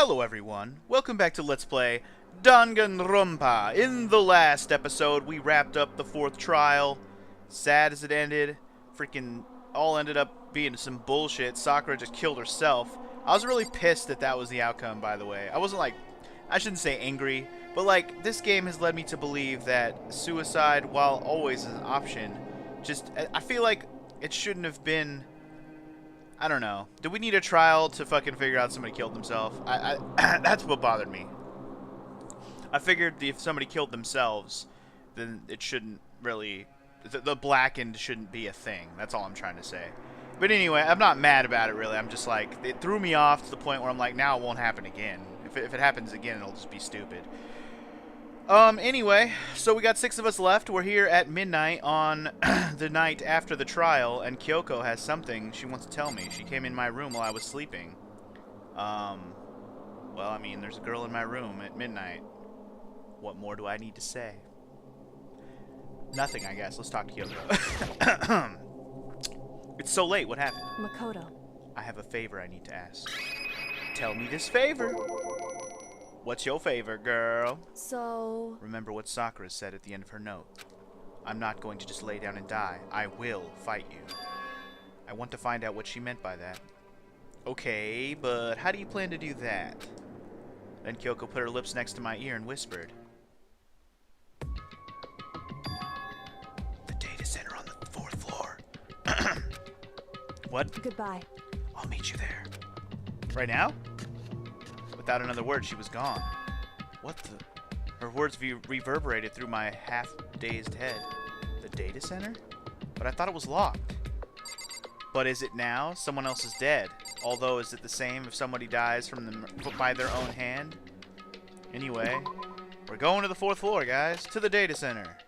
Hello everyone, welcome back to Let's Play Danganronpa. In the last episode, we wrapped up the 4th trial. Sad as it ended. Freaking all ended up being some bullshit. Sakura just killed herself. I was really pissed that that was the outcome, by the way. I wasn't like, I shouldn't say angry, but like, this game has led me to believe that suicide, while always an option, just, I feel like it shouldn't have been... I don't know. Do we need a trial to fucking figure out somebody killed themselves? That's what bothered me. I figured if somebody killed themselves, then it shouldn't really... The blackened shouldn't be a thing. That's all I'm trying to say. But anyway, I'm not mad about it, really. I'm just like... It threw me off to the point where I'm like, now it won't happen again. If it happens again, it'll just be stupid. Anyway, so we got 6 of us left. We're here at midnight on the night after the trial, and Kyoko has something she wants to tell me. She came in my room while I was sleeping. Well, I mean, there's a girl in my room at midnight. What more do I need to say? Nothing, I guess. Let's talk to Kyoko. It's so late. What happened? Makoto. I have a favor I need to ask. Tell me this favor. What's your favor, girl? So... Remember what Sakura said at the end of her note. I'm not going to just lay down and die. I will fight you. I want to find out what she meant by that. Okay, but how do you plan to do that? Then Kyoko put her lips next to my ear and whispered. The data center on the 4th floor. What? Goodbye. I'll meet you there. Right now? Without another word, she was gone. What the... Her words reverberated through my half-dazed head. The data center? But I thought it was locked. But is it now? Someone else is dead. Although, is it the same if somebody dies by their own hand? Anyway, we're going to the 4th floor, guys. To the data center.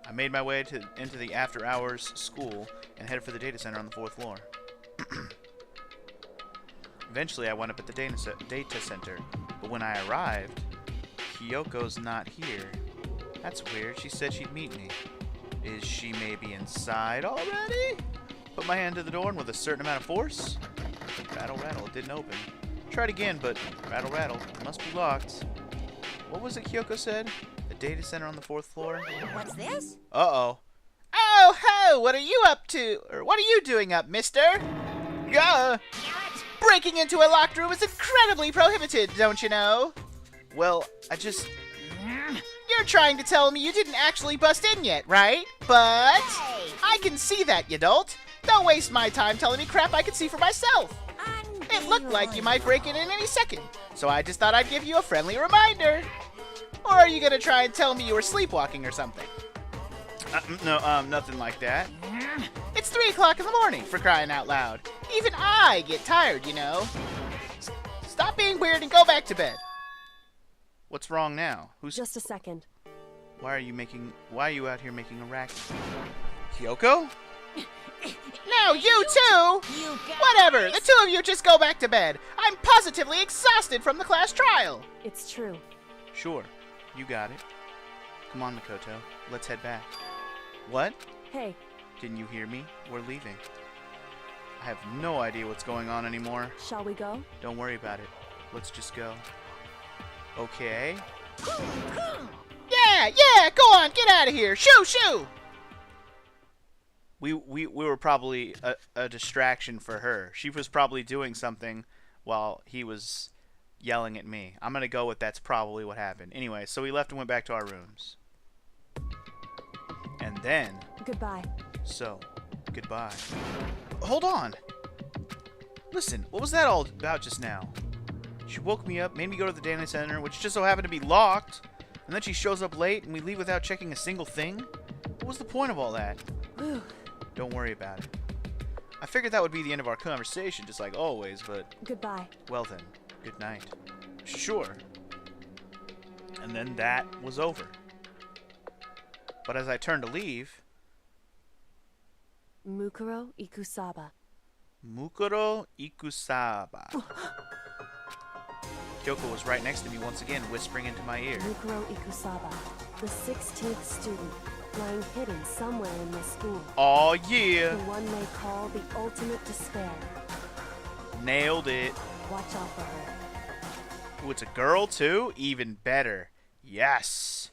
I made my way into the after-hours school and headed for the data center on the 4th floor. Eventually, I wound up at the data center, but when I arrived, Kyoko's not here. That's weird. She said she'd meet me. Is she maybe inside already? Put my hand to the door, and with a certain amount of force, rattle, rattle, it didn't open. Tried again, but rattle, rattle, it must be locked. What was it Kyoko said? The data center on the 4th floor? What's this? Uh-oh. Oh, ho! What are you up to? Or what are you doing up, mister? Gah! Breaking into a locked room is incredibly prohibited, don't you know? Well, You're trying to tell me you didn't actually bust in yet, right? But... Hey. I can see that, you dolt. Don't waste my time telling me crap I can see for myself. It looked like you might break in any second, so I just thought I'd give you a friendly reminder. Or are you gonna try and tell me you were sleepwalking or something? No, nothing like that. It's 3 o'clock in the morning, for crying out loud. Even I get tired, you know. Stop being weird and go back to bed. What's wrong now? Just a second. Why are you out here making a racket? Kyoko? Now you too! Whatever, the 2 of you just go back to bed. I'm positively exhausted from the class trial. It's true. Sure, you got it. Come on, Makoto, let's head back. What? Hey. Didn't you hear me? We're leaving. I have no idea what's going on anymore. Shall we go? Don't worry about it. Let's just go. Okay. Yeah, go on, get out of here. Shoo! We were probably a distraction for her. She was probably doing something while he was yelling at me. I'm gonna go with that's probably what happened. Anyway, so we left and went back to our rooms. And then... Goodbye. So, goodbye. Hold on! Listen, what was that all about just now? She woke me up, made me go to the data center, which just so happened to be locked, and then she shows up late and we leave without checking a single thing? What was the point of all that? Don't worry about it. I figured that would be the end of our conversation, just like always, but... Goodbye. Well then, good night. Sure. And then that was over. But as I turned to leave... Mukuro Ikusaba. Mukuro Ikusaba. Kyoko was right next to me once again, whispering into my ear. Mukuro Ikusaba, the 16th student, lying hidden somewhere in this school. Oh yeah! The one they call the ultimate despair. Nailed it. Watch out for her. Ooh, it's a girl, too? Even better. Yes.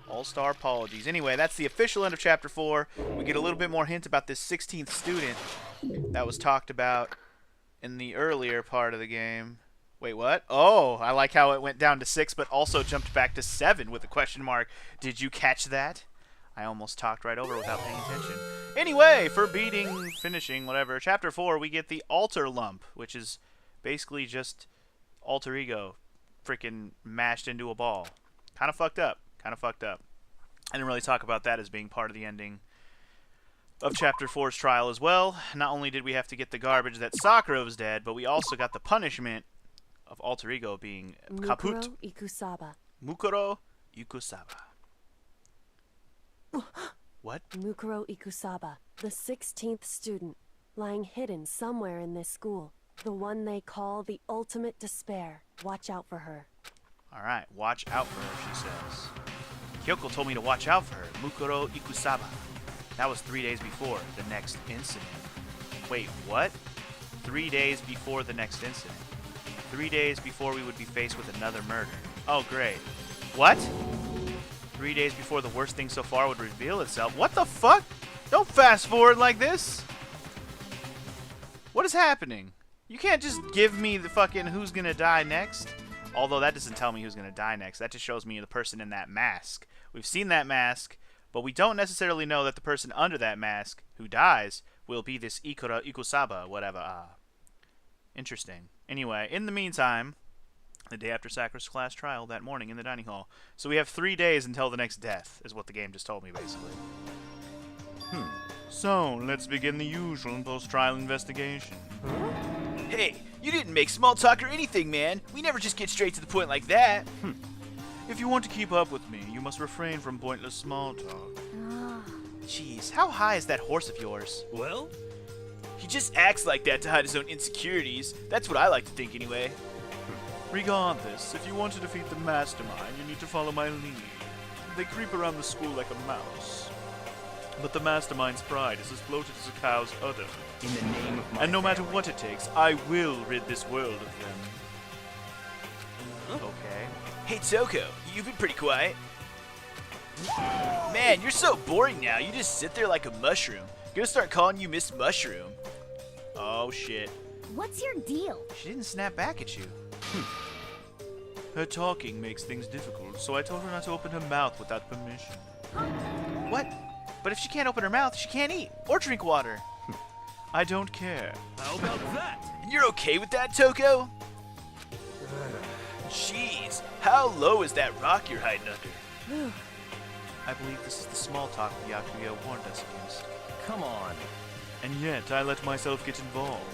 All-star apologies. Anyway, that's the official end of Chapter 4. We get a little bit more hint about this 16th student that was talked about in the earlier part of the game. Wait, what? Oh, I like how it went down to 6, but also jumped back to 7 with a question mark. Did you catch that? I almost talked right over without paying attention. Anyway, for beating, finishing, whatever, Chapter 4, we get the alter lump, which is basically just alter ego freaking mashed into a ball. Kind of fucked up. Kind of fucked up. I didn't really talk about that as being part of the ending of Chapter 4's trial as well. Not only did we have to get the garbage that Sakura was dead, but we also got the punishment of alter ego being kaput. Mukuro Ikusaba. Mukuro Ikusaba. What? Mukuro Ikusaba, the 16th student, lying hidden somewhere in this school. The one they call the ultimate despair. Watch out for her. Alright, watch out for her, she says. Kyoko told me to watch out for her. Mukuro Ikusaba. That was 3 days before the next incident. Wait, what? 3 days before the next incident. 3 days before we would be faced with another murder. Oh, great. What? 3 days before the worst thing so far would reveal itself. What the fuck? Don't fast forward like this. What is happening? You can't just give me the fucking who's gonna die next. Although that doesn't tell me who's gonna die next. That just shows me the person in that mask. We've seen that mask, but we don't necessarily know that the person under that mask who dies will be this Ikusaba, whatever. Interesting. Anyway, in the meantime, the day after Sakura's class trial, that morning in the dining hall. So we have 3 days until the next death, is what the game just told me, basically. So, let's begin the usual post-trial investigation. Hey, you didn't make small talk or anything, man. We never just get straight to the point like that. If you want to keep up with me, you must refrain from pointless small talk. Jeez, how high is that horse of yours? Well? He just acts like that to hide his own insecurities. That's what I like to think, anyway. Regardless, if you want to defeat the mastermind, you need to follow my lead. They creep around the school like a mouse. But the mastermind's pride is as bloated as a cow's udder. In the name of my And no matter family. what it takes, I will rid this world of them. Okay. Hey, Toko, you've been pretty quiet. Man, you're so boring now. You just sit there like a mushroom. Gonna start calling you Miss Mushroom. Oh, shit. What's your deal? She didn't snap back at you. Her talking makes things difficult, so I told her not to open her mouth without permission. What? But if she can't open her mouth, she can't eat or drink water. I don't care. How about that? And you're okay with that, Toko? Jeez, how low is that rock you're hiding under? I believe this is the small talk Byakuya warned us against. Come on. And yet, I let myself get involved.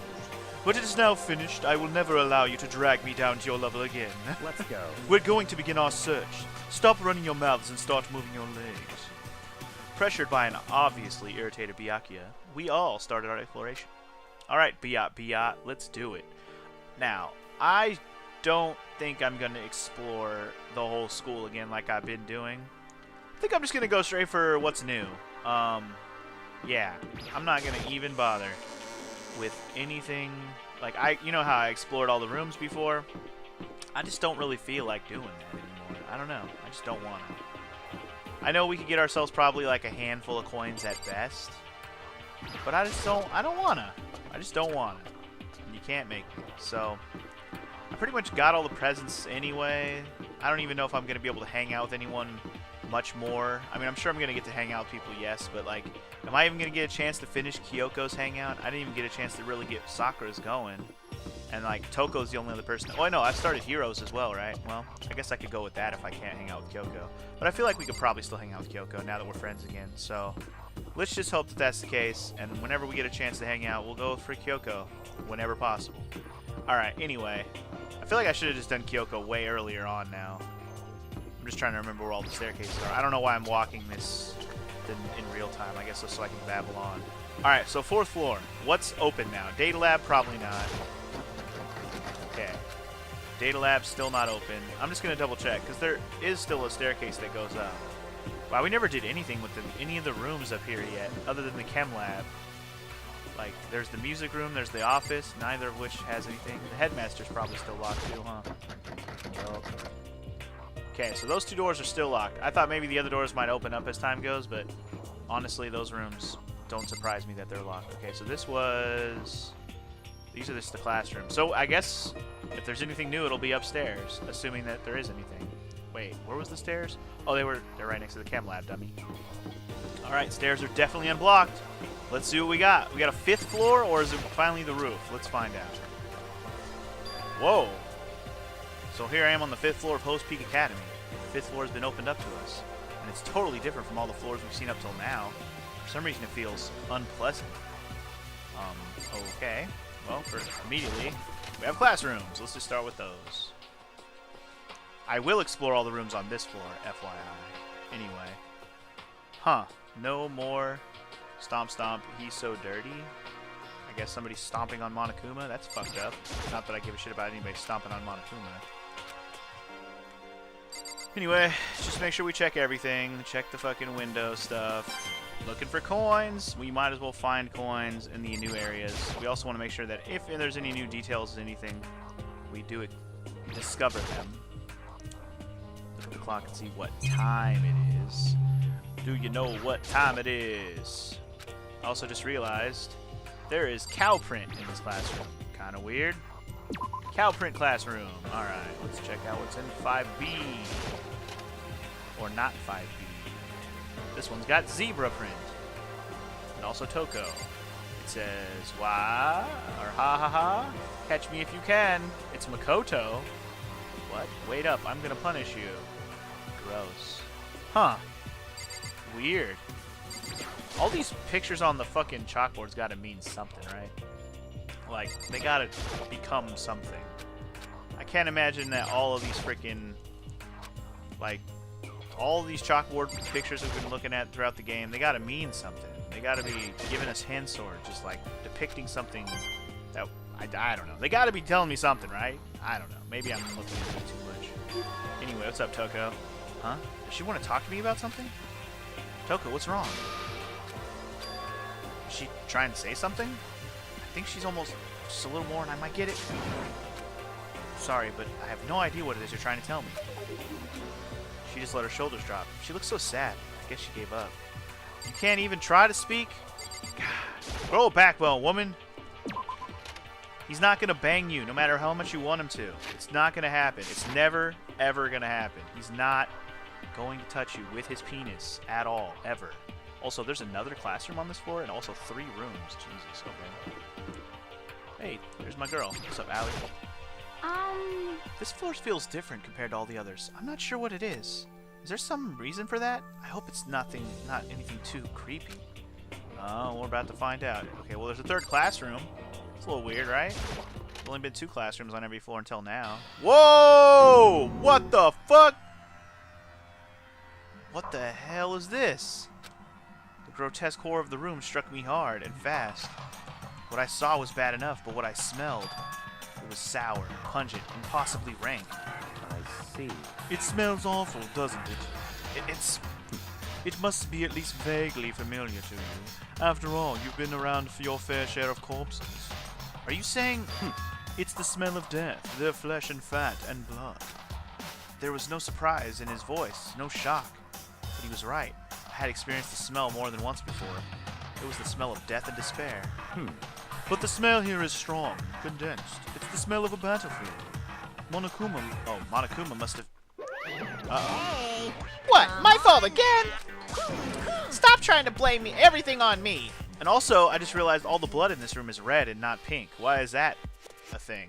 But it is now finished. I will never allow you to drag me down to your level again. Let's go. We're going to begin our search. Stop running your mouths and start moving your legs. Pressured by an obviously irritated Byakuya, we all started our exploration. Alright, Biat, let's do it. Now, I don't think I'm going to explore the whole school again like I've been doing. I think I'm just going to go straight for what's new. Yeah, I'm not going to even bother with anything. Like, you know how I explored all the rooms before? I just don't really feel like doing that anymore. I don't know. I just don't want to. I know we could get ourselves probably like a handful of coins at best. But I don't want to. I just don't want to. You can't make me. So, I pretty much got all the presents anyway. I don't even know if I'm going to be able to hang out with anyone much more. I mean, I'm sure I'm going to get to hang out with people, yes. But, like, am I even going to get a chance to finish Kyoko's hangout? I didn't even get a chance to really get Sakura's going. And, like, Toko's the only other person. Oh, I know. I've started Heroes as well, right? Well, I guess I could go with that if I can't hang out with Kyoko. But I feel like we could probably still hang out with Kyoko now that we're friends again. So, let's just hope that that's the case. And whenever we get a chance to hang out, we'll go for Kyoko whenever possible. Alright, anyway. I feel like I should have just done Kyoko way earlier on now. I'm just trying to remember where all the staircases are. I don't know why I'm walking this in real time. I guess just so I can babble on. Alright, so 4th floor. What's open now? Data lab? Probably not. Okay. Data lab's still not open. I'm just going to double check, because there is still a staircase that goes up. Wow, we never did anything with any of the rooms up here yet, other than the chem lab. Like, there's the music room, there's the office, neither of which has anything. The headmaster's probably still locked too, huh? Well, okay, so those 2 doors are still locked. I thought maybe the other doors might open up as time goes, but honestly, those rooms don't surprise me that they're locked. Okay, so this was... These are just the classrooms. So I guess if there's anything new, it'll be upstairs, assuming that there is anything. Wait, where was the stairs? Oh, they're right next to the chem lab, dummy. All right, stairs are definitely unblocked. Let's see what we got. We got a 5th floor, or is it finally the roof? Let's find out. Whoa. So here I am on the 5th floor of Host Peak Academy. The 5th floor has been opened up to us, and it's totally different from all the floors we've seen up till now. For some reason, it feels unpleasant. Okay. Well, immediately, we have classrooms. Let's just start with those. I will explore all the rooms on this floor, FYI. Anyway. Huh. No more stomp stomp, he's so dirty. I guess somebody's stomping on Monokuma. That's fucked up. Not that I give a shit about anybody stomping on Monokuma. Anyway, just make sure we check everything. Check the fucking window stuff. Looking for coins. We might as well find coins in the new areas. We also want to make sure that if there's any new details, anything, we do discover them. Look at the clock and see what time it is. Do you know what time it is? I also just realized there is cow print in this classroom. Kind of weird. Cow print classroom. Alright, let's check out what's in 5B. Or not 5B. This one's got zebra print. And also Toko. It says, wah, or ha ha ha. Catch me if you can. It's Makoto. What? Wait up, I'm gonna punish you. Gross. Huh. Weird. All these pictures on the fucking chalkboard's gotta mean something, right? Like, they gotta become something. I can't imagine that all of these freaking, like, all of these chalkboard pictures we've been looking at throughout the game, they gotta mean something. They gotta be giving us hints or just, like, depicting something that, I don't know. They gotta be telling me something, right? I don't know. Maybe I'm looking into it too much. Anyway, what's up, Toko? Huh? Does she want to talk to me about something? Toko, what's wrong? Is she trying to say something? I think she's almost just a little more and I might get it. Sorry, but I have no idea what it is you're trying to tell me. She just let her shoulders drop. She looks so sad. I guess she gave up. You can't even try to speak? God. Grow a backbone, woman. He's not going to bang you no matter how much you want him to. It's not going to happen. It's never, ever going to happen. He's not going to touch you with his penis at all, ever. Also, there's another classroom on this floor and also 3 rooms. Jesus, okay. Hey, there's my girl. What's up, Allie? This floor feels different compared to all the others. I'm not sure what it is. Is there some reason for that? I hope it's not anything too creepy. Oh, we're about to find out. Okay, well, there's a 3rd classroom. It's a little weird, right? There's only been 2 classrooms on every floor until now. Whoa! What the fuck? What the hell is this? The grotesque horror of the room struck me hard and fast. What I saw was bad enough, but what I smelled, it was sour, pungent, and possibly rank. I see. It smells awful, doesn't it? It must be at least vaguely familiar to you. After all, you've been around for your fair share of corpses. Are you saying it's the smell of death, their flesh and fat and blood? There was no surprise in his voice, no shock. But he was right. I had experienced the smell more than once before. It was the smell of death and despair. But the smell here is strong, condensed. It's the smell of a battlefield. Monokuma must have... Hey! What? My fault again? Stop trying to blame me, everything on me. And also, I just realized all the blood in this room is red and not pink. Why is that a thing?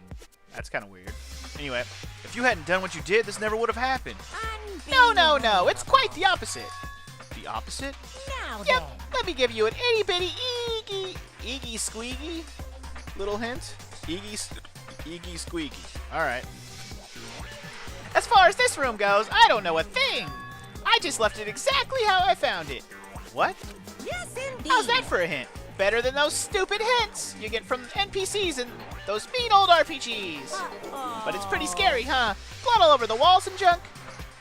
That's kind of weird. Anyway, if you hadn't done what you did, this never would have happened. No, it's quite the opposite. The opposite? Now yep, let me give you an itty-bitty Iggy squeaky little hint. Iggy squeaky. Alright. As far as this room goes, I don't know a thing. I just left it exactly how I found it. What? Yes, indeed. How's that for a hint? Better than those stupid hints you get from NPCs and those mean old RPGs. But it's pretty scary, huh? Blood all over the walls and junk.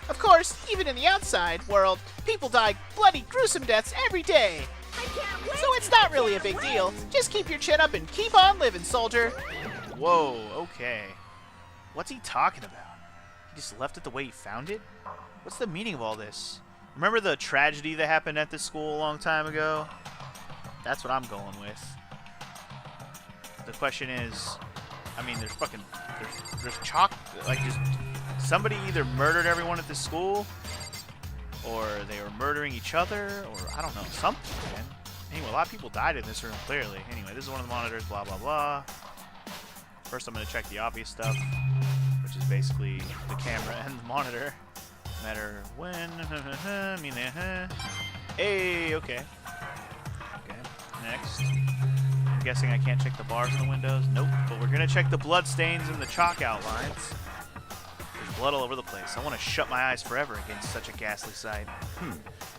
Of course, even in the outside world, people die bloody, gruesome deaths every day. I can't wait! so it's not really a big deal. Just keep your chin up and keep on living, soldier. Whoa, okay. What's he talking about? He just left it the way he found it? What's the meaning of all this? Remember the tragedy that happened at this school a long time ago? That's what I'm going with. The question is, I mean, there's chalk, like, just somebody either murdered everyone at this school, or they were murdering each other, or I don't know, something, man. Anyway, a lot of people died in this room, clearly. Anyway, this is one of the monitors, blah, blah, blah. First, I'm going to check the obvious stuff, which is basically the camera and the monitor. No matter when. Hey, okay. Okay, next. I'm guessing I can't check the bars in the windows. Nope, but we're going to check the blood stains and the chalk outlines. There's blood all over the place. I want to shut my eyes forever against such a ghastly sight.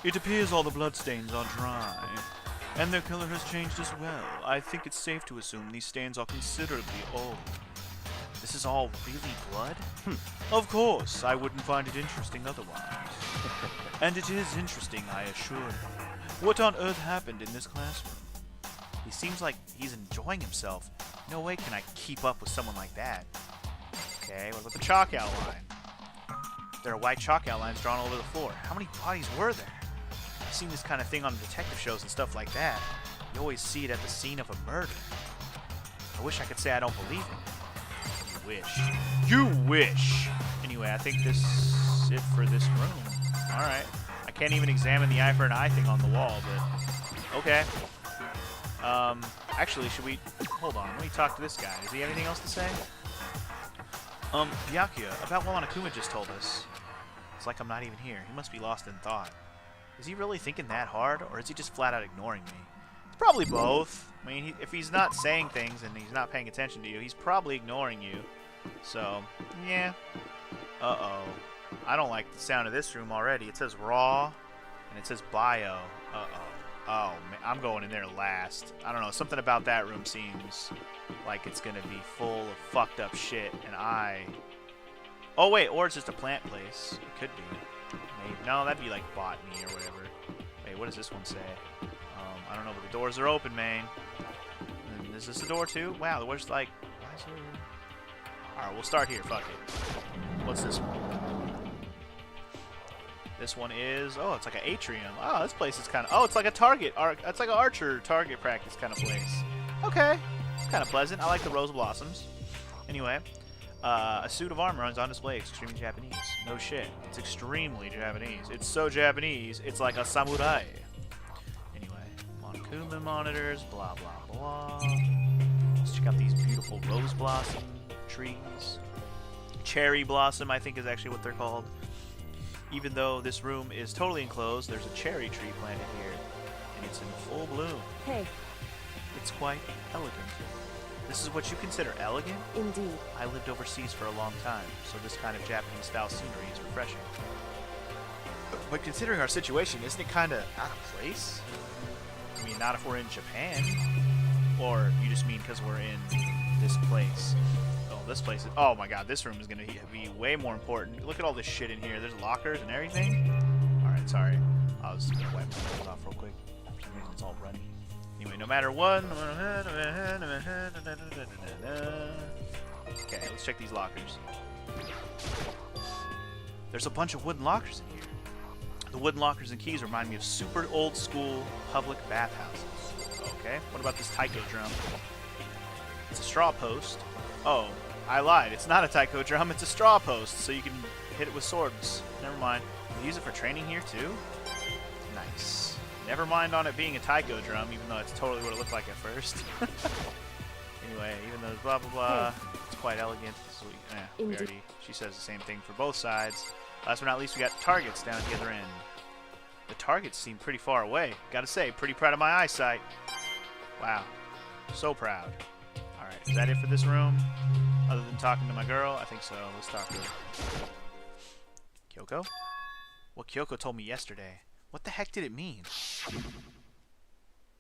It appears all the blood stains are dry. And their color has changed as well. I think it's safe to assume these stains are considerably old. This is all really blood? Of course, I wouldn't find it interesting otherwise. And it is interesting, I assure you. What on earth happened in this classroom? He seems like he's enjoying himself. No way can I keep up with someone like that. Okay, what about the chalk outline? There are white chalk outlines drawn all over the floor. How many bodies were there? I've seen this kind of thing on detective shows and stuff like that. You always see it at the scene of a murder. I wish I could say I don't believe it. You wish. You wish! Anyway, I think this is it for this room. Alright. I can't even examine the eye for an eye thing on the wall, but... okay. Actually, should we... hold on, let me talk to this guy. Does he have anything else to say? Byakuya, about what Akuma just told us. It's like I'm not even here. He must be lost in thought. Is he really thinking that hard, or is he just flat out ignoring me? It's probably both. I mean, if he's not saying things and he's not paying attention to you, he's probably ignoring you. So, yeah. Uh-oh. I don't like the sound of this room already. It says raw, and it says bio. Uh-oh. Oh, man, I'm going in there last. I don't know. Something about that room seems like it's going to be full of fucked up shit, and oh, wait, or it's just a plant place. It could be. Maybe. No, that'd be like botany or whatever. Wait, what does this one say? I don't know, but the doors are open, man. And is this a door, too? Wow, there's like... why is there... Alright, we'll start here. Fuck it. What's this one? This one is... oh, it's like an atrium. Oh, this place is kind of... oh, it's like a target. It's like an archer target practice kind of place. Okay. It's kind of pleasant. I like the rose blossoms. Anyway, a suit of armor is on display. It's extremely Japanese. No shit. It's extremely Japanese. It's so Japanese, it's like a samurai. Anyway, Monokuma monitors, blah, blah, blah. Let's check out these beautiful rose blossom trees. Cherry blossom, I think, is actually what they're called. Even though this room is totally enclosed, there's a cherry tree planted here, and it's in full bloom. Hey. It's quite elegant. This is what you consider elegant? Indeed. I lived overseas for a long time, so this kind of Japanese-style scenery is refreshing. But considering our situation, isn't it kind of out of place? I mean, not if we're in Japan. Or you just mean because we're in this place. Oh, this place is... oh my god, this room is going to be way more important. Look at all this shit in here. There's lockers and everything. Alright, sorry. I was going to wipe my nose off real quick. For some reason, it's all runny. Anyway, no matter what... okay, let's check these lockers. There's a bunch of wooden lockers in here. The wooden lockers and keys remind me of super old school public bathhouses. Okay, what about this taiko drum? It's a straw post. Oh, I lied. It's not a taiko drum, it's a straw post, so you can hit it with swords. Never mind. We use it for training here, too? Nice. Never mind on it being a taiko drum, even though it's totally what it looked like at first. Anyway, even though it's blah, blah, blah, it's quite elegant. So she says the same thing for both sides. Last but not least, we got targets down at the other end. The targets seem pretty far away. Gotta say, pretty proud of my eyesight. Wow. So proud. Alright, is that it for this room? Other than talking to my girl? I think so. Let's talk to her. Kyoko? What Kyoko told me yesterday. What the heck did it mean?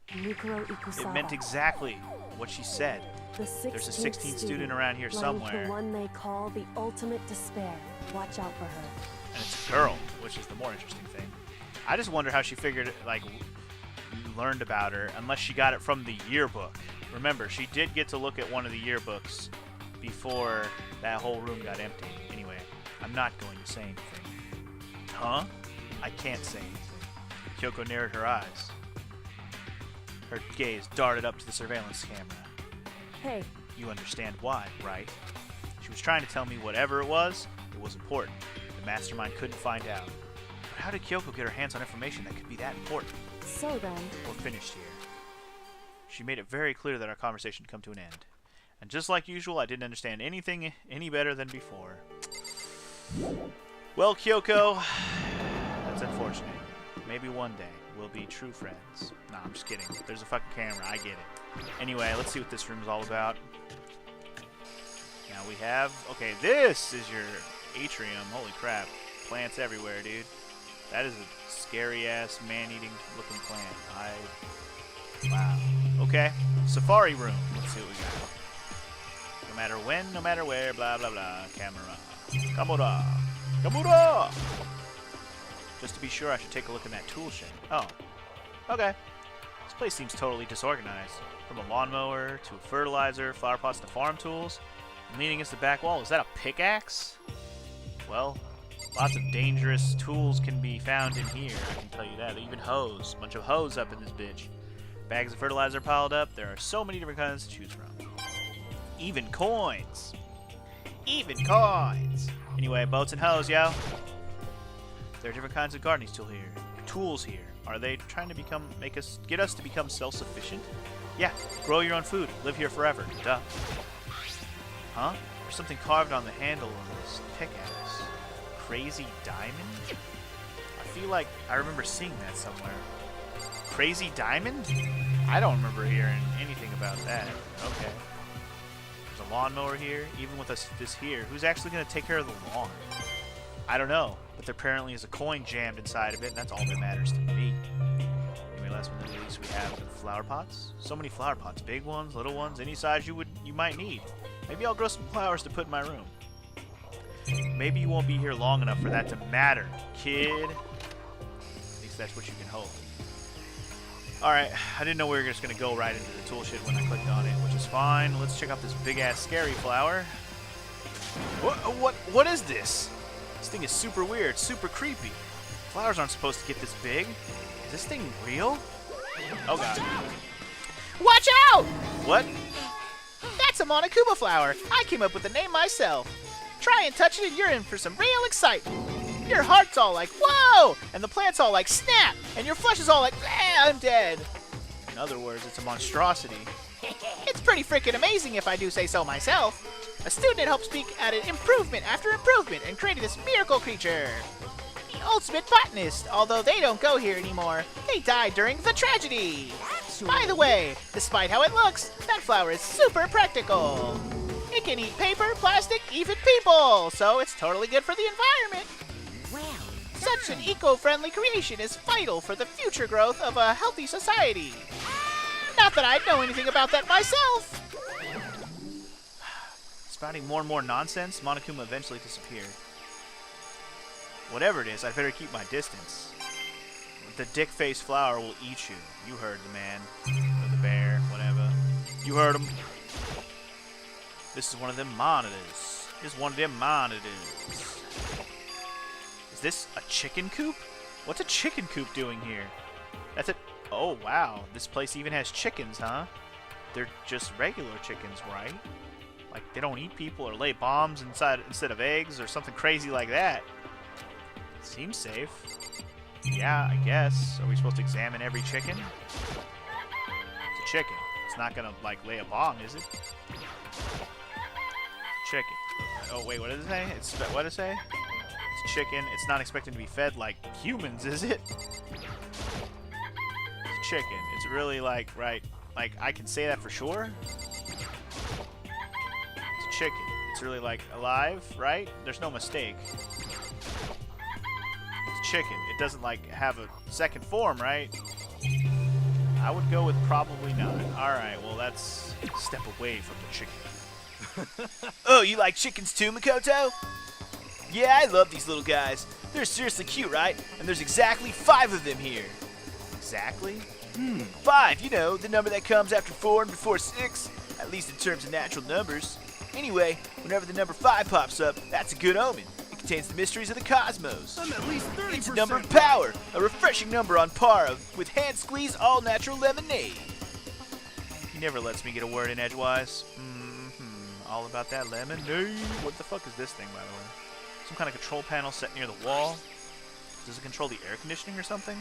It meant exactly what she said. There's a 16th student around here somewhere. The one they call the ultimate despair. Watch out for her. And it's a girl, which is the more interesting thing. I just wonder how she figured, like, learned about her unless she got it from the yearbook. Remember, she did get to look at one of the yearbooks before that whole room got empty. Anyway, I'm not going to say anything. Huh? I can't say anything. Kyoko narrowed her eyes. Her gaze darted up to the surveillance camera. Hey, You understand why, right? She was trying to tell me whatever it was important. The mastermind couldn't find out. But how did Kyoko get her hands on information that could be that important? so then, We're finished here. She made it very clear that our conversation had come to an end. And just like usual, I didn't understand anything any better than before. Well, Kyoko, that's unfortunate. Maybe one day we'll be true friends. Nah, I'm just kidding. There's a fucking camera. I get it. Anyway, let's see what this room's all about. Now we have... Okay, this is your atrium. Holy crap. Plants everywhere, dude. That is a scary-ass, man-eating looking plant. Wow. Okay. Safari room. Let's see what we got. No matter when, no matter where, blah, blah, blah. Camera. Kamura. Kamura! Just to be sure, I should take a look in that tool shed. Oh. Okay. This place seems totally disorganized. From a lawnmower to a fertilizer, flower pots to farm tools. And leaning against the back wall, is that a pickaxe? Well, lots of dangerous tools can be found in here, I can tell you that. Even hose. A bunch of hose up in this bitch. Bags of fertilizer piled up. There are so many different kinds to choose from. Even coins. Even coins. Anyway, boats and hose, yo. There are different kinds of gardening tools here. Are they trying to get us to become self-sufficient? Yeah, grow your own food. Live here forever. Duh. Huh? There's something carved on the handle of this pickaxe. Crazy diamond? I feel like I remember seeing that somewhere. Crazy diamond? I don't remember hearing anything about that. Okay. There's a lawnmower here. Even with this here, who's actually going to take care of the lawn? I don't know. But there apparently is a coin jammed inside of it, and that's all that matters to me. Anyway, last but not least, we have the flower pots. So many flower pots. Big ones, little ones, any size you might need. Maybe I'll grow some flowers to put in my room. Maybe you won't be here long enough for that to matter, kid. At least that's what you can hope. Alright, I didn't know we were just going to go right into the tool shed when I clicked on it, which is fine. Let's check out this big-ass scary flower. What is this? This thing is super weird, super creepy. Flowers aren't supposed to get this big. Is this thing real? Oh god. Watch out! What? That's a Monokuma flower. I came up with the name myself. Try and touch it and you're in for some real excitement. Your heart's all like, whoa! And the plant's all like, snap! And your flesh is all like, I'm dead. In other words, it's a monstrosity. It's pretty freaking amazing if I do say so myself. A student helped speak at it improvement after improvement and created this miracle creature. The ultimate botanist, although they don't go here anymore. They died during the tragedy. By the way, despite how it looks, that flower is super practical. It can eat paper, plastic, even people, so it's totally good for the environment. Such an eco-friendly creation is vital for the future growth of a healthy society. Not that I know anything about that myself. Spouting more and more nonsense, Monokuma eventually disappeared. Whatever it is, I'd better keep my distance. The dick-faced flower will eat you. You heard the man. Or the bear, whatever. You heard him. This is one of them monitors. This is one of them monitors. Is this a chicken coop? What's a chicken coop doing here? That's it. Oh, wow. This place even has chickens, huh? They're just regular chickens, right? Like, they don't eat people or lay bombs instead of eggs or something crazy like that. Seems safe. Yeah, I guess. Are we supposed to examine every chicken? It's a chicken. It's not gonna, like, lay a bomb, is it? Chicken. Oh, wait, what did it say? What did it say? It's chicken. It's not expected to be fed like humans, is it? It's chicken. It's really, like, right. Like, I can say that for sure. It's a chicken. It's really, like, alive, right? There's no mistake. Chicken. It doesn't like have a second form, right? I would go with probably not. Alright, well that's a step away from the chicken. Oh, you like chickens too, Makoto? Yeah, I love these little guys. They're seriously cute, right? And there's exactly 5 of them here. Exactly? 5, you know, the number that comes after 4 and before 6, at least in terms of natural numbers. Anyway, whenever the number 5 pops up, that's a good omen. It contains the mysteries of the cosmos. I'm at least 30%. It's a number of power, a refreshing number on par with hand squeeze all natural lemonade. He never lets me get a word in edgewise. All about that lemonade. What the fuck is this thing, by the way? Some kind of control panel set near the wall? Does it control the air conditioning or something?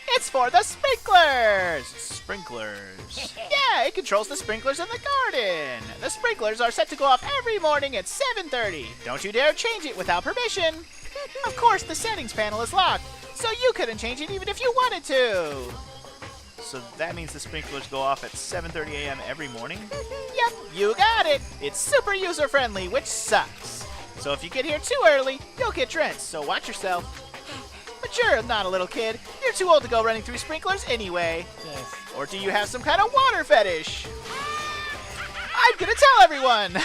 It's for the sprinklers! Sprinklers. Yeah, it controls the sprinklers in the garden. The sprinklers are set to go off every morning at 7:30. Don't you dare change it without permission. Of course, the settings panel is locked, so you couldn't change it even if you wanted to. So that means the sprinklers go off at 7:30 a.m. every morning? Yep, you got it. It's super user-friendly, which sucks. So if you get here too early, you'll get drenched, so watch yourself. But you're not a little kid. You're too old to go running through sprinklers anyway. Yes. Or do you have some kind of water fetish? I'm gonna tell everyone!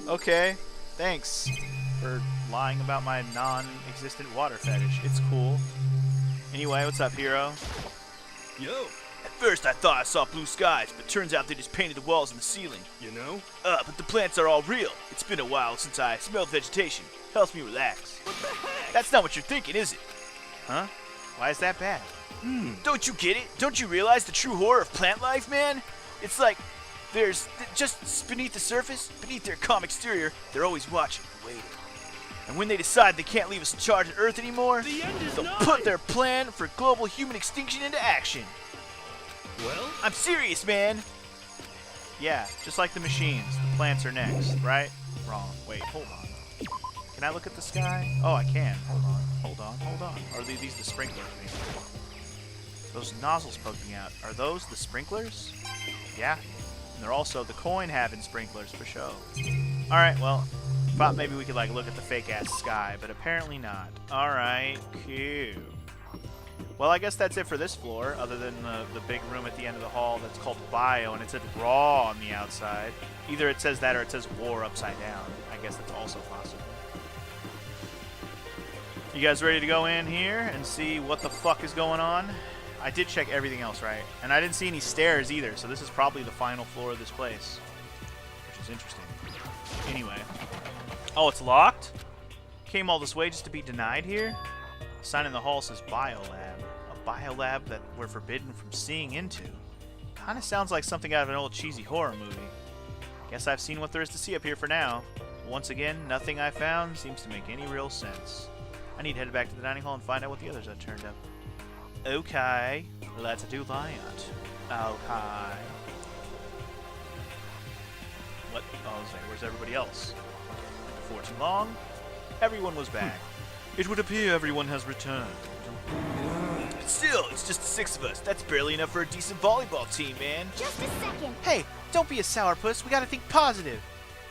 Okay, thanks for lying about my non-existent water fetish. It's cool. Anyway, what's up, hero? Yo, At first I thought I saw blue skies, but turns out they just painted the walls and the ceiling. you know? But the plants are all real. It's been a while since I smelled vegetation. Helps me relax. What the heck? That's not what you're thinking, is it? Huh? Why is that bad? Don't you get it? Don't you realize the true horror of plant life, man? It's like just beneath the surface, beneath their calm exterior, they're always watching and waiting. And when they decide they can't leave us in charge of Earth anymore, The end is they'll nigh. put their plan for global human extinction into action. Well, I'm serious, man. Yeah, just like the machines. The plants are next, right? Wrong. Wait, hold on. Can I look at the sky? Oh, I can. Hold on. Are these the sprinklers? Maybe? Those nozzles poking out. Are those the sprinklers? Yeah. And they're also the coin-having sprinklers for show. Alright, well, thought maybe we could like look at the fake-ass sky, but apparently not. Alright, cool. Well, I guess that's it for this floor, other than the big room at the end of the hall that's called Bio, and it said Raw on the outside. Either it says that or it says War upside down. I guess that's also possible. You guys ready to go in here and see what the fuck is going on? I did check everything else, right? And I didn't see any stairs either, so this is probably the final floor of this place. Which is interesting. Anyway. Oh, it's locked? Came all this way just to be denied here? Sign in the hall says Biolab. A biolab that we're forbidden from seeing into. Kinda sounds like something out of an old cheesy horror movie. Guess I've seen what there is to see up here for now. Once again, nothing I found seems to make any real sense. I need to head back to the dining hall and find out what the others have turned up. Okay, let's do that. Okay. What? Oh, I was like, where's everybody else? Before too long, everyone was back. It would appear everyone has returned. But still, it's just the 6 of us. That's barely enough for a decent volleyball team, man. Just a second. Hey, don't be a sourpuss. We gotta think positive.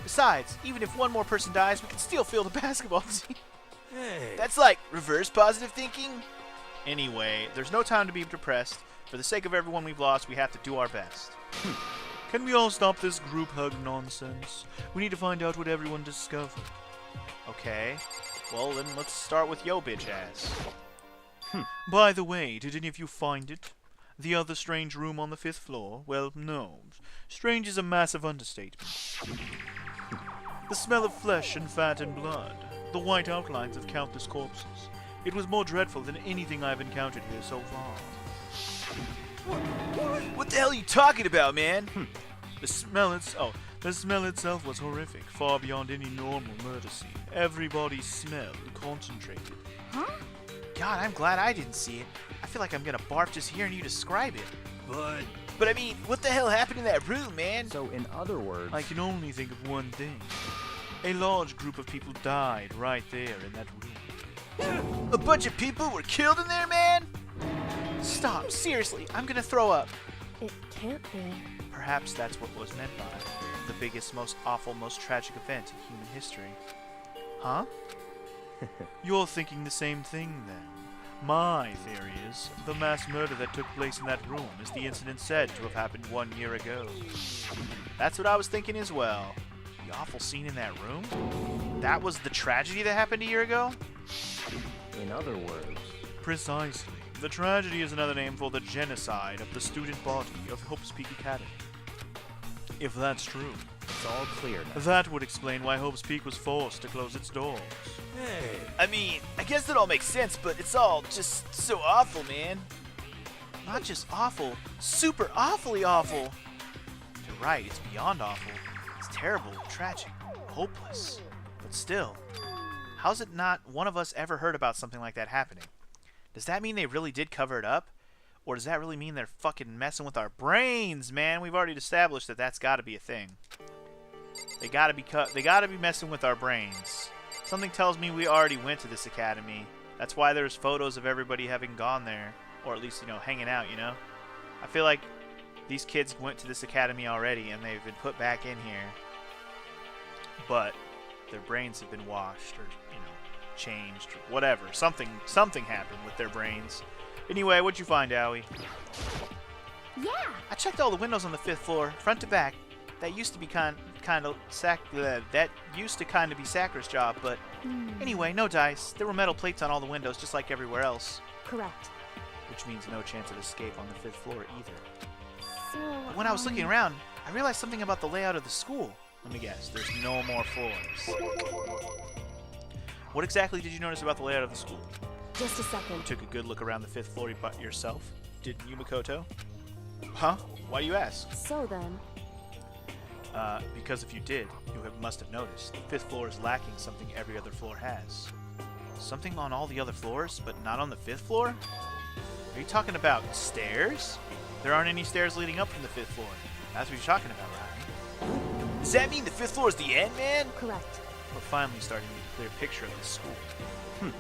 Besides, even if one more person dies, we can still field a basketball team. hey. That's like reverse positive thinking. Anyway, there's no time to be depressed. For the sake of everyone we've lost, we have to do our best. Can we all stop this group hug nonsense? We need to find out what everyone discovered. Okay. Well, then let's start with yo bitch ass. By the way, did any of you find it? The other strange room on the 5th floor? Well, no. Strange is a massive understatement. The smell of flesh and fat and blood. The white outlines of countless corpses. It was more dreadful than anything I've encountered here so far. What the hell are you talking about, man? The smell itself was horrific, far beyond any normal murder scene. Everybody's smell concentrated. Huh? God, I'm glad I didn't see it. I feel like I'm gonna barf just hearing you describe it. But I mean, what the hell happened in that room, man? So, in other words, I can only think of one thing. A large group of people died right there in that room. A bunch of people were killed in there, man? Stop, seriously, I'm gonna throw up. It can't be. Perhaps that's what was meant by the biggest, most awful, most tragic event in human history. Huh? You're thinking the same thing, then. My theory is, the mass murder that took place in that room is the incident said to have happened 1 year ago. That's what I was thinking as well. The awful scene in that room? That was the tragedy that happened a year ago? in other words, Precisely. The tragedy is another name for the genocide of the student body of Hope's Peak Academy. If that's true, It's all clear now. that would explain why Hope's Peak was forced to close its doors. Hey. I mean, I guess it all makes sense, but it's all just so awful, man. Not just awful, super awfully awful. You're right, it's beyond awful. It's terrible, tragic, hopeless. But still, how's it not one of us ever heard about something like that happening? Does that mean they really did cover it up? Or does that really mean they're fucking messing with our brains, man? We've already established that that's got to be a thing. They got to be messing with our brains. Something tells me we already went to this academy. That's why there's photos of everybody having gone there, or at least, you know, hanging out, you know? I feel like these kids went to this academy already and they've been put back in here. But their brains have been washed or, you know, changed or whatever. Something happened with their brains. Anyway, what'd you find, Owie? Yeah. I checked all the windows on the 5th floor, front to back. That used to be kind of be Sakra's job, but anyway, no dice. There were metal plates on all the windows, just like everywhere else. Correct. Which means no chance of escape on the 5th floor either. So, But when I was looking around, I realized something about the layout of the school. Let me guess, there's no more floors. What exactly did you notice about the layout of the school? just a second. You took a good look around the 5th floor yourself, didn't you, Makoto? Huh? Why do you ask? So then, Because if you did, you must have noticed. The 5th floor is lacking something every other floor has. Something on all the other floors, but not on the 5th floor? Are you talking about stairs? There aren't any stairs leading up from the 5th floor. That's what you're talking about, right? Does that mean the 5th floor is the end, man? correct. We're finally starting to get a clear picture of this school.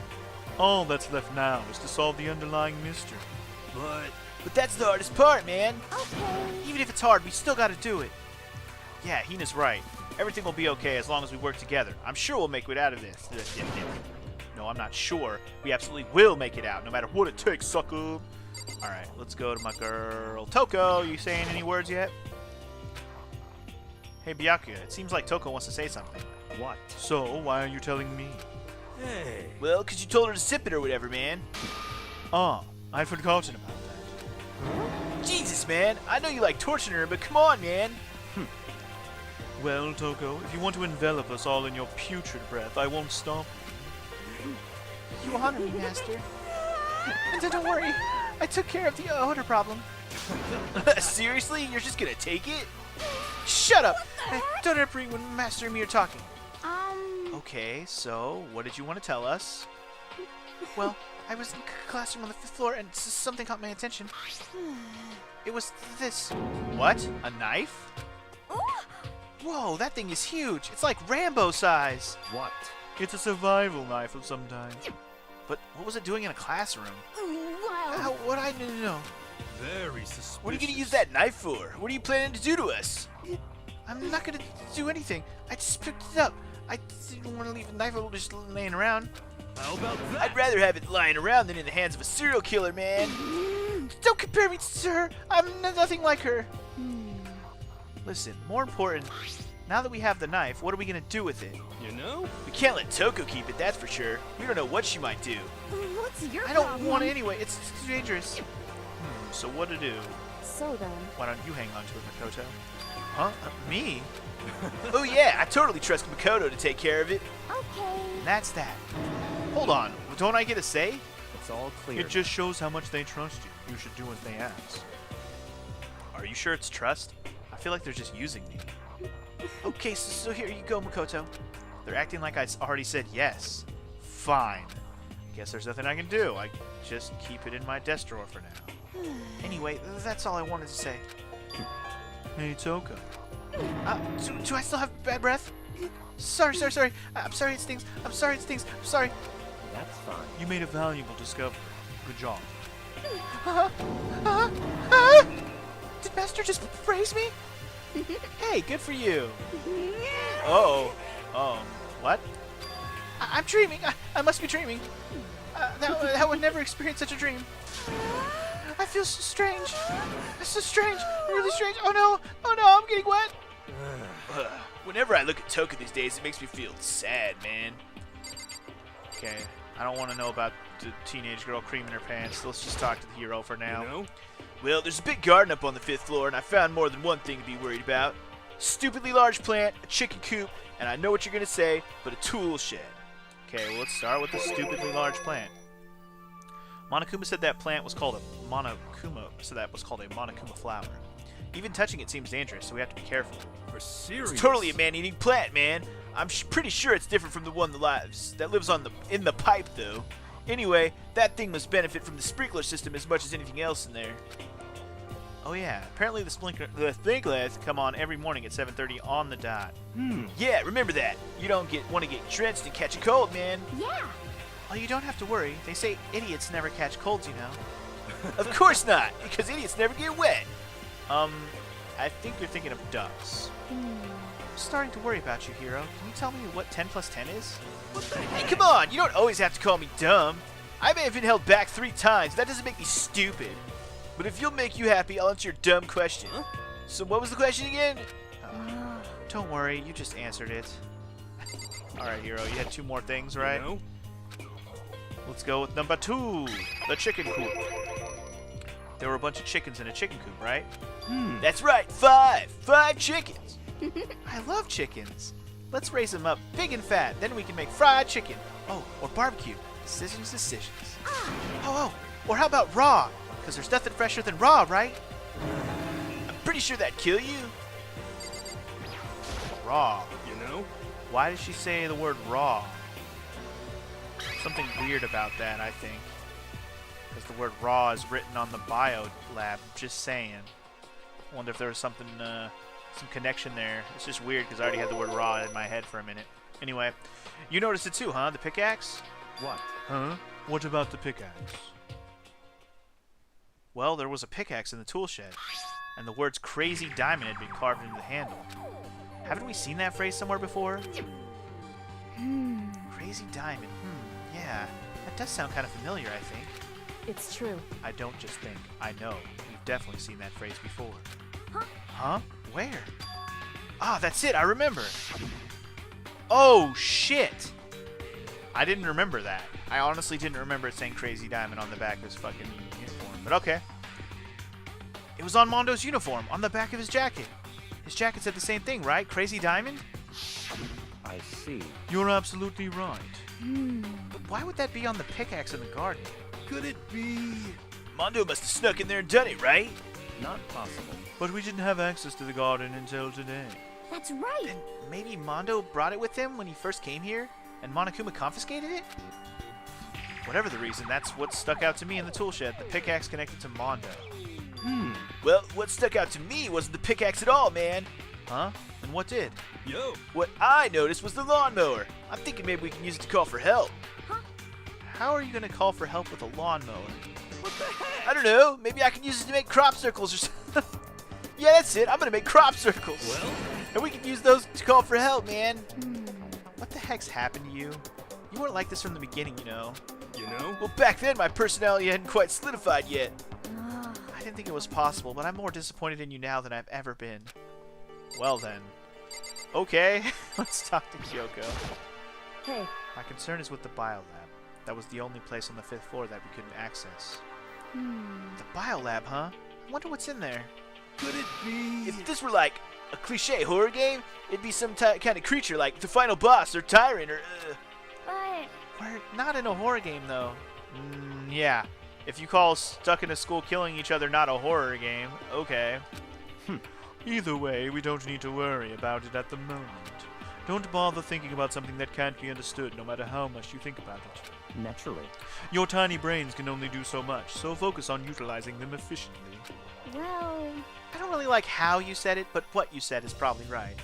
All that's left now is to solve the underlying mystery. But that's the hardest part, man. Okay. Even if it's hard, we still gotta do it. Yeah, Hina's right. Everything will be okay as long as we work together. I'm sure we'll make it out of this. No, I'm not sure. We absolutely will make it out, no matter what it takes, sucker. Alright, let's go to my girl Toko. You saying any words yet? Hey, Byakuya, it seems like Toko wants to say something. What? So, why are you telling me? Hey. Well, 'cause you told her to sip it or whatever, man. Ah, I'd forgotten about that. Jesus, man. I know you like torturing her, but come on, man. Well, Toko, if you want to envelop us all in your putrid breath, I won't stop. You honor me, master. And don't worry. I took care of the odor problem. Seriously? You're just gonna take it? Shut up! Hey, don't interrupt when Master and me are talking. Okay, so what did you want to tell us? Well, I was in classroom on the 5th floor and something caught my attention. It was this. What? A knife? Whoa, that thing is huge. It's like Rambo size. What? It's a survival knife of some kind. But what was it doing in a classroom? What I need to know. Very suspicious. What are you gonna use that knife for? What are you planning to do to us? I'm not gonna do anything. I just picked it up. I didn't want to leave a knife just laying around. How about that? I'd rather have it lying around than in the hands of a serial killer, man. Don't compare me to her. I'm nothing like her. Listen, more important, now that we have the knife, what are we gonna do with it? You know? We can't let Toko keep it, that's for sure. We don't know what she might do. What's your I don't problem? want it anyway. It's too dangerous. So what to do? So then, Why don't you hang on to it, Makoto? Huh? Me? Oh yeah, I totally trust Makoto to take care of it. okay. And that's that. Hold on. Don't I get a say? It's all clear. It just shows how much they trust you. You should do what they ask. Are you sure it's trust? I feel like they're just using me. Okay, so here you go, Makoto. They're acting like I already said yes. Fine. Guess there's nothing I can do. I just keep it in my desk drawer for now. Anyway, that's all I wanted to say. Hey, Toko. Do I still have bad breath? Sorry. I'm sorry it stings. I'm sorry. That's fine. You made a valuable discovery. Good job. Did Master just praise me? Hey, good for you. Oh. What? I'm dreaming. I must be dreaming. That would never experience such a dream. I feel so strange. It's so strange. Really strange. Oh no, I'm getting wet. Whenever I look at Toko these days, it makes me feel sad, man. Okay. I don't want to know about the teenage girl creaming her pants. Let's just talk to the hero for now. You know? Well, there's a big garden up on the 5th floor, and I found more than one thing to be worried about. Stupidly large plant, a chicken coop, and I know what you're gonna say, but a tool shed. Okay, well, let's start with the stupidly large plant. Monokuma said that plant was called a Monokuma, so that was called a Monokuma flower. Even touching it seems dangerous, so we have to be careful. For serious? It's totally a man-eating plant, man. I'm pretty sure it's different from the one that lives in the pipe, though. Anyway, that thing must benefit from the sprinkler system as much as anything else in there. Oh yeah, apparently the sprinklers come on every morning at 7:30 on the dot. Yeah, remember that. You don't want to get drenched and catch a cold, man. Yeah. Well, you don't have to worry. They say idiots never catch colds, you know. Of course not, because idiots never get wet. I think you're thinking of ducks. I'm starting to worry about you, Hero. Can you tell me what 10 plus 10 is? Hey, come on, you don't always have to call me dumb. I may have been held back 3 times. That doesn't make me stupid. But if you'll make you happy, I'll answer your dumb question. So what was the question again? Don't worry, you just answered it. Alright, Hero, you had 2 more things, right? You know? Let's go with number 2, the chicken coop. There were a bunch of chickens in a chicken coop, right? That's right, 5 chickens. I love chickens. Let's raise them up big and fat, then we can make fried chicken. Oh, or barbecue. Decisions. Oh, or how about raw? Because there's nothing fresher than raw, right? I'm pretty sure that'd kill you. Raw. You know? Why did she say the word raw? Something weird about that, I think. Because the word raw is written on the bio lab. Just saying. I wonder if there was something, some connection there. It's just weird because I already had the word raw in my head for a minute. Anyway, you noticed it too, huh? The pickaxe? What? Huh? What about the pickaxe? Well, there was a pickaxe in the tool shed, and the words Crazy Diamond had been carved into the handle. Haven't we seen that phrase somewhere before? Crazy Diamond. Yeah. That does sound kind of familiar, I think. It's true. I don't just think. I know. We've definitely seen that phrase before. Huh? Where? Ah, that's it. I remember. Oh, shit. I didn't remember that. I honestly didn't remember it saying Crazy Diamond on the back of his fucking uniform. But okay. It was on Mondo's uniform, on the back of his jacket. His jacket said the same thing, right? Crazy Diamond? I see. You're absolutely right. But why would that be on the pickaxe in the garden? Could it be? Mondo must have snuck in there and done it, right? Not possible. But we didn't have access to the garden until today. That's right. Then maybe Mondo brought it with him when he first came here, and Monokuma confiscated it? Whatever the reason, that's what stuck out to me in the tool shed, the pickaxe connected to Mondo. Well, what stuck out to me wasn't the pickaxe at all, man. Huh? And what did? Yo! What I noticed was the lawnmower. I'm thinking maybe we can use it to call for help. How are you going to call for help with a lawnmower? What the heck? I don't know. Maybe I can use it to make crop circles or something. Yeah, that's it. I'm going to make crop circles. Well? And we can use those to call for help, man. What the heck's happened to you? You weren't like this from the beginning, you know. You know? Well, back then my personality hadn't quite solidified yet. I didn't think it was possible, but I'm more disappointed in you now than I've ever been. Well then. Okay, let's talk to Kyoko. Hey, My concern is with the biolab. That was the only place on the 5th floor that we couldn't access. The biolab, huh? I wonder what's in there. Could it be? If this were like a cliche horror game, it'd be some kind of creature like the final boss or tyrant or... but We're not in a horror game, though. Yeah. If you call stuck in a school killing each other not a horror game, okay. Either way, we don't need to worry about it at the moment. Don't bother thinking about something that can't be understood, no matter how much you think about it. Naturally. Your tiny brains can only do so much, so focus on utilizing them efficiently. well, I don't really like how you said it, but what you said is probably right.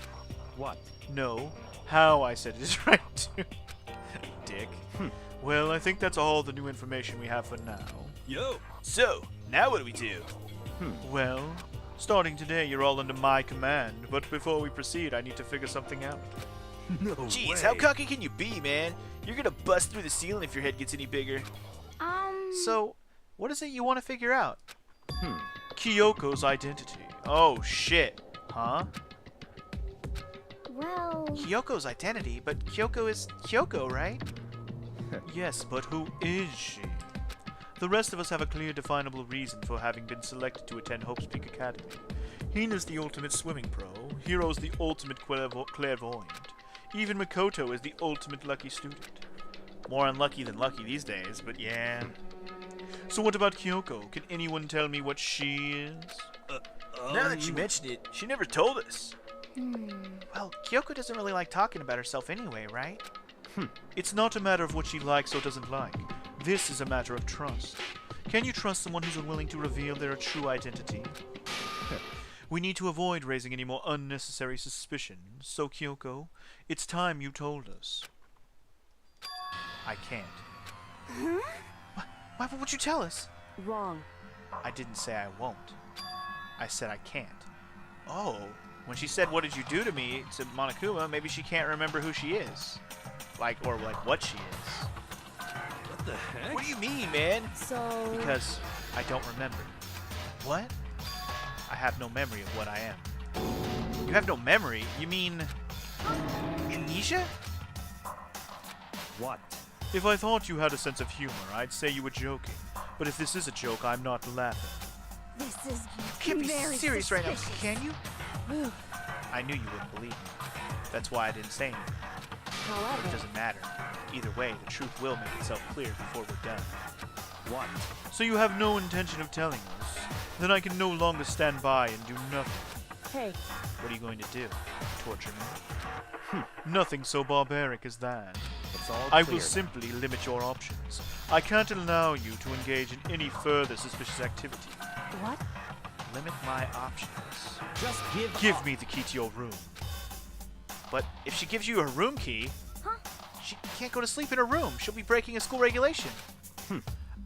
What? No, how I said it is right too. Dick. Well, I think that's all the new information we have for now. Yo! So, now what do we do? Well, starting today, you're all under my command, but before we proceed, I need to figure something out. No Jeez, way. how cocky can you be, man? You're gonna bust through the ceiling if your head gets any bigger. So, what is it you want to figure out? Kyoko's identity. Oh, shit. Huh? well, Kyoko's identity? But Kyoko is Kyoko, right? Yes, but who is she? The rest of us have a clear, definable reason for having been selected to attend Hope's Peak Academy. Hina's the ultimate swimming pro, Hiro's the ultimate clairvoyant, even Makoto is the ultimate lucky student. More unlucky than lucky these days, but yeah. So what about Kyoko? Can anyone tell me what she is? Now that you mention it, she never told us. Well, Kyoko doesn't really like talking about herself anyway, right? It's not a matter of what she likes or doesn't like. This is a matter of trust. Can you trust someone who's unwilling to reveal their true identity? We need to avoid raising any more unnecessary suspicion. So, Kyoko, it's time you told us. I can't. Why would you tell us? Wrong. I didn't say I won't. I said I can't. Oh, when she said, "What did you do to me?" to Monokuma, maybe she can't remember who she is. Or what she is. What the heck? What do you mean, man? So... Because I don't remember. What? I have no memory of what I am. You have no memory? You mean... amnesia? What? If I thought you had a sense of humor, I'd say you were joking. But if this is a joke, I'm not laughing. This is You can't be very serious right now, suspicious. can you? I knew you wouldn't believe me. That's why I didn't say anything. It However, doesn't matter. Either way, the truth will make itself clear before we're done. What? So you have no intention of telling us? Then I can no longer stand by and do nothing. hey, What are you going to do? Torture me? Nothing so barbaric as that. It's all I clear will now. simply limit your options. I can't allow you to engage in any further suspicious activity. what? Limit my options. Just give Give up. me the key to your room. But if she gives you her room key, she can't go to sleep in her room. She'll be breaking a school regulation.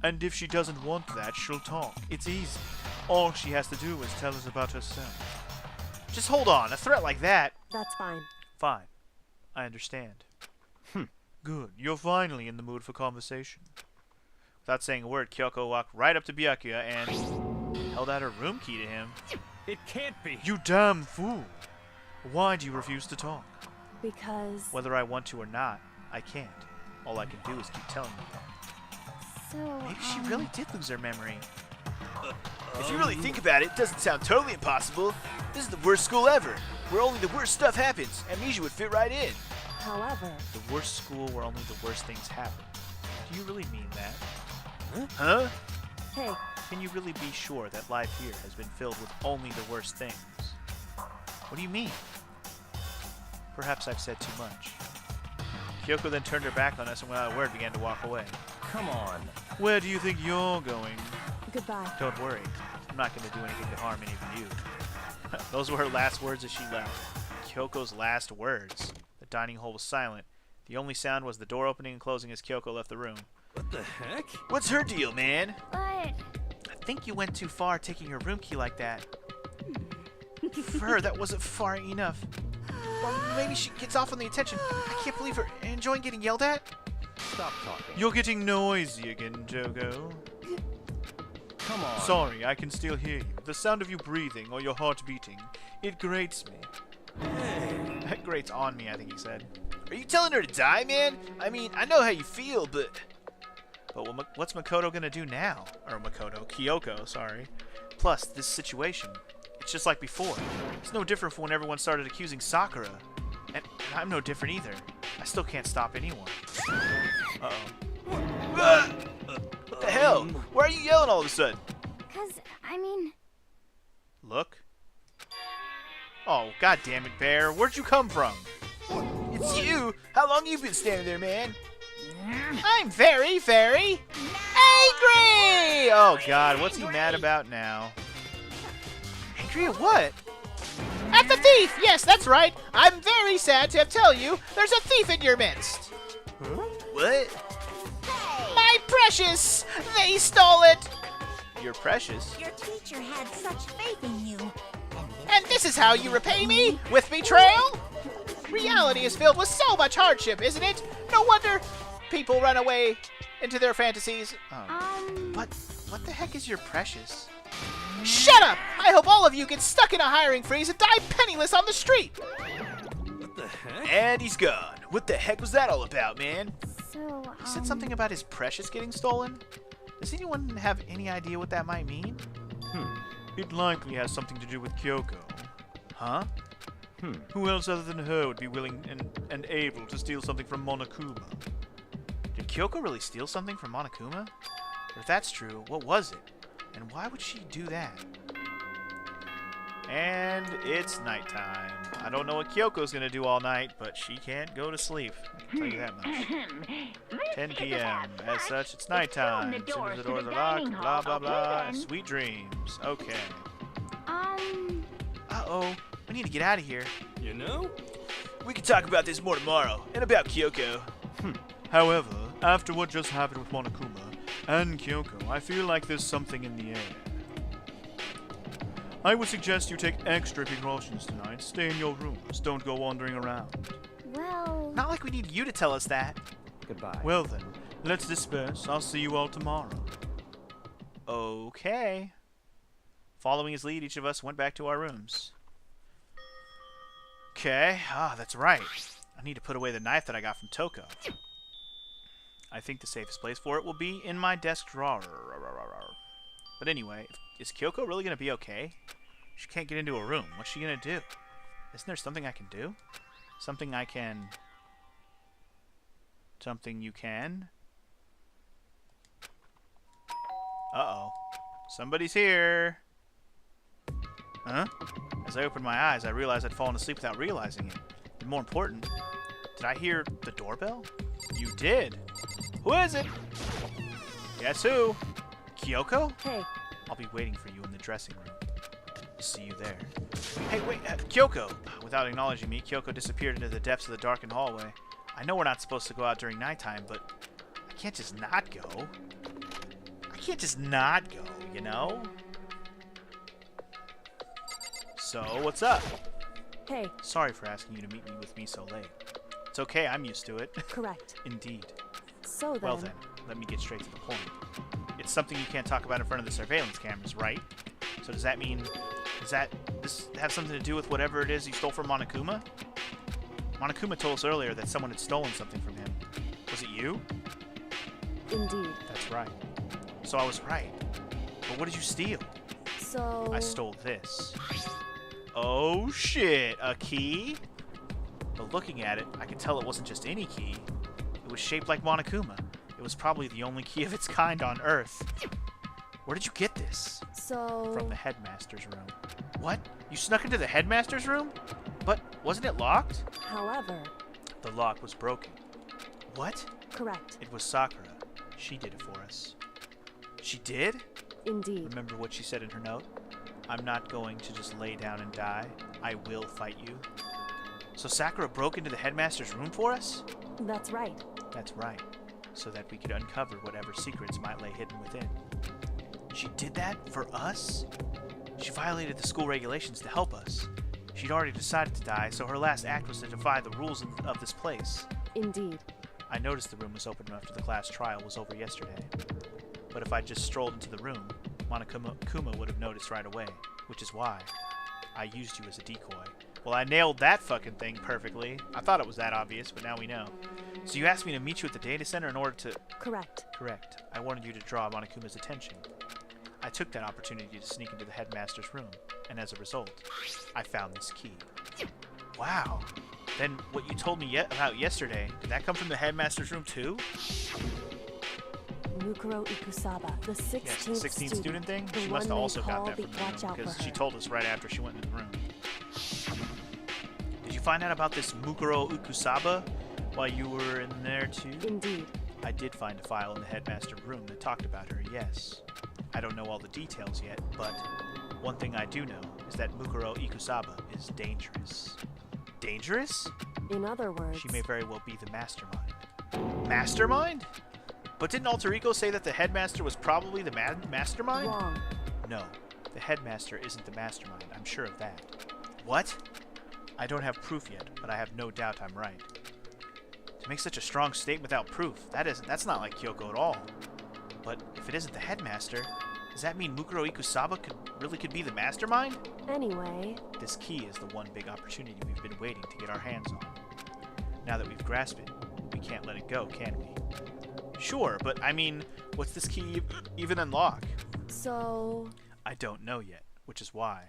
And if she doesn't want that, she'll talk. It's easy. All she has to do is tell us about herself. Just hold on. A threat like that... That's fine. Fine. I understand. Good. You're finally in the mood for conversation. Without saying a word, Kyoko walked right up to Byakuya and held out her room key to him. It can't be. You damn fool! Why do you refuse to talk? Because... Whether I want to or not, I can't. All I can do is keep telling you that. So, Maybe she really did lose her memory. If you really think about it, it doesn't sound totally impossible. This is the worst school ever, where only the worst stuff happens. Amnesia would fit right in. However, The worst school where only the worst things happen. Do you really mean that? Huh? hey, Can you really be sure that life here has been filled with only the worst things? What do you mean? Perhaps I've said too much. Kyoko then turned her back on us and without a word began to walk away. Come on. Where do you think you're going? goodbye. Don't worry. I'm not going to do anything to harm any of you. Those were her last words as she left. Kyoko's last words. The dining hall was silent. The only sound was the door opening and closing as Kyoko left the room. What the heck? What's her deal, man? But... I think you went too far taking her room key like that. For her, that wasn't far enough. Or maybe she gets off on the attention. I can't believe her enjoying getting yelled at. Stop talking. You're getting noisy again, Jogo. Come on. Sorry, I can still hear you. The sound of you breathing or your heart beating, it grates me. That grates on me, I think he said. Are you telling her to die, man? I mean, I know how you feel, but... But what's Makoto gonna do now? Or Kyoko, sorry. Plus, this situation, it's just like before. It's no different from when everyone started accusing Sakura. And I'm no different either. I still can't stop anyone. Uh-oh. What the hell? Why are you yelling all of a sudden? 'Cause, I mean, Look. Oh, god damn it, Bear. Where'd you come from? It's you! How long you been standing there, man? I'm very, very angry! Oh god, what's he mad about now? Angry at what? At the thief! Yes, that's right! I'm very sad to tell you there's a thief in your midst! What? My precious! They stole it! You're precious. your teacher had such faith in you. And this is how you repay me? With betrayal? Reality is filled with so much hardship, isn't it? No wonder people run away into their fantasies. What the heck is your precious? Shut up! I hope all of you get stuck in a hiring freeze and die penniless on the street! What the heck? And he's gone. What the heck was that all about, man? So, He said something about his precious getting stolen? Does anyone have any idea what that might mean? It likely has something to do with Kyoko. Huh? Who else other than her would be willing and able to steal something from Monokuma? Did Kyoko really steal something from Monokuma? Or if that's true, what was it? And why would she do that? And it's nighttime. I don't know what Kyoko's gonna do all night, but she can't go to sleep. I'll tell you that much. 10 p.m. As such, it's nighttime. As soon as the doors are locked, blah blah blah. Sweet dreams. Okay. Uh-oh. We need to get out of here. You know? We can talk about this more tomorrow, and about Kyoko. However, after what just happened with Monokuma and Kyoko, I feel like there's something in the air. I would suggest you take extra precautions tonight. Stay in your rooms. Don't go wandering around. well... Not like we need you to tell us that. Goodbye. Well then, let's disperse. I'll see you all tomorrow. Okay. Following his lead, each of us went back to our rooms. Okay. Ah, that's right. I need to put away the knife that I got from Toko. I think the safest place for it will be in my desk drawer. But anyway, is Kyoko really going to be okay? She can't get into a room. What's she going to do? Isn't there something I can do? Something I can... Something you can? Uh-oh. Somebody's here. Huh? As I opened my eyes, I realized I'd fallen asleep without realizing it. And more important, did I hear the doorbell? You did. Who is it? Guess who? Kyoko? Hey, I'll be waiting for you in the dressing room. See you there. Hey, wait, Kyoko! Without acknowledging me, Kyoko disappeared into the depths of the darkened hallway. I know we're not supposed to go out during nighttime, but I can't just not go. I can't just not go, you know? So, what's up? hey, Sorry for asking you to meet me with me so late. It's okay, I'm used to it. correct. Indeed. So then... Well then, let me get straight to the point. It's something you can't talk about in front of the surveillance cameras, right? So does that mean... Does this have something to do with whatever it is you stole from Monokuma? Monokuma told us earlier that someone had stolen something from him. Was it you? Indeed. That's right. So I was right. But what did you steal? So... I stole this. Oh shit, a key? But looking at it, I could tell it wasn't just any key. It was shaped like Monokuma. It was probably the only key of its kind on Earth. Where did you get this? So... From the headmaster's room. What? You snuck into the headmaster's room? But wasn't it locked? However... The lock was broken. What? Correct. It was Sakura. She did it for us. She did? Indeed. Remember what she said in her note? I'm not going to just lay down and die. I will fight you. So Sakura broke into the headmaster's room for us? That's right. That's right. So that we could uncover whatever secrets might lay hidden within. She did that for us? She violated the school regulations to help us. She'd already decided to die, so her last act was to defy the rules of this place. Indeed. I noticed the room was open after the class trial was over yesterday. But if I'd just strolled into the room, Monokuma would have noticed right away, which is why I used you as a decoy. Well, I nailed that fucking thing perfectly. I thought it was that obvious, but now we know. So you asked me to meet you at the data center in order to... Correct. Correct. I wanted you to draw Monokuma's attention. I took that opportunity to sneak into the headmaster's room, and as a result, I found this key. Wow. Then what you told me about yesterday, did that come from the headmaster's room too? Mukuro Ikusaba, the 16th, Yes, the 16th student thing? The She must have one also they got call that the from the watch room, out because for she her. told us right after she went in the room. Did you find out about this Mukuro Ikusaba while you were in there too? Indeed. I did find a file in the headmaster room that talked about her, yes. I don't know all the details yet, but one thing I do know is that Mukuro Ikusaba is dangerous. Dangerous? In other words... She may very well be the mastermind. Mastermind? But didn't Alter Ego say that the headmaster was probably the mastermind? Wrong. No, the headmaster isn't the mastermind. I'm sure of that. What? I don't have proof yet, but I have no doubt I'm right. To make such a strong statement without proof, that's not like Kyoko at all. But if it isn't the headmaster, does that mean Mukuro Ikusaba could be the mastermind? Anyway... This key is the one big opportunity we've been waiting to get our hands on. Now that we've grasped it, we can't let it go, can we? Sure, but I mean, what's this key even unlock? So... I don't know yet, which is why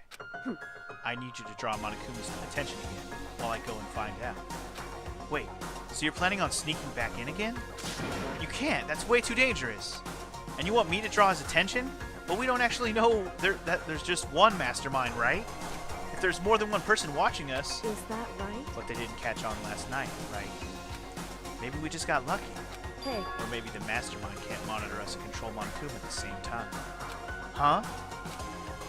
I need you to draw Monokuma's attention again while I go and find out. Wait, so you're planning on sneaking back in again? You can't, that's way too dangerous. And you want me to draw his attention? But we don't actually know that there's just one mastermind, right? If there's more than one person watching us... Is that right? But they didn't catch on last night, right? Maybe we just got lucky. Hey, Or maybe the mastermind can't monitor us and control Monokuma at the same time. Huh?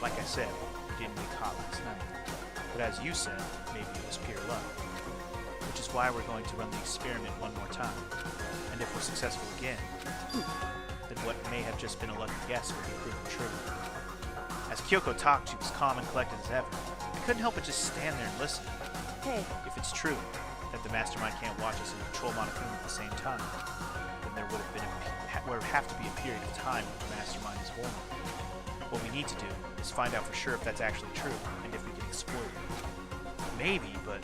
Like I said, we didn't get caught last night. But as you said, maybe it was pure luck. Which is why we're going to run the experiment one more time. And if we're successful again, then what may have just been a lucky guess will be proven true. As Kyoko talked, she was calm and collected as ever. I couldn't help but just stand there and listen. hey, If it's true that the mastermind can't watch us and control Monokuma at the same time, then there would have to be a period of time when the mastermind is warned. What we need to do is find out for sure if that's actually true and if we can exploit it. Maybe, but